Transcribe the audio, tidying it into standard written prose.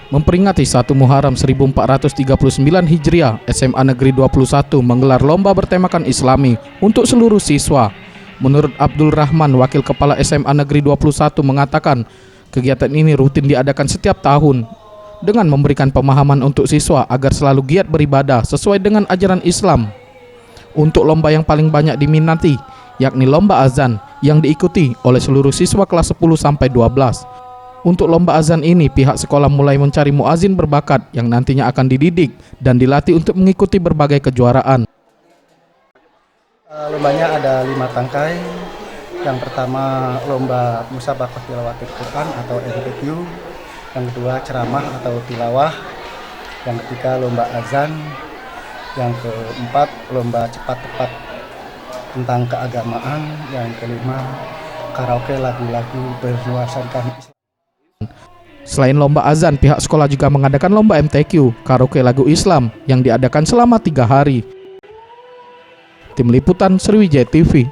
Memperingati 1 Muharram 1439 Hijriah, SMA Negeri 21 menggelar lomba bertemakan Islami untuk seluruh siswa. Menurut Abdul Rahman, Wakil Kepala SMA Negeri 21 mengatakan, kegiatan ini rutin diadakan setiap tahun dengan memberikan pemahaman untuk siswa agar selalu giat beribadah sesuai dengan ajaran Islam. Untuk lomba yang paling banyak diminati, yakni lomba azan yang diikuti oleh seluruh siswa kelas 10 sampai 12. Untuk lomba azan ini, pihak sekolah mulai mencari muazin berbakat yang nantinya akan dididik dan dilatih untuk mengikuti berbagai kejuaraan. Lombanya ada 5 tangkai. Yang pertama lomba musabaqah tilawatil Quran atau MTQ. Yang kedua ceramah atau tilawah. Yang ketiga lomba azan. Yang keempat lomba cepat tepat tentang keagamaan. Yang kelima karaoke lagu-lagu bernuansakan Islam. Selain lomba azan, pihak sekolah juga mengadakan lomba MTQ, karaoke lagu Islam, yang diadakan selama 3 hari. Tim Liputan Sriwijaya TV.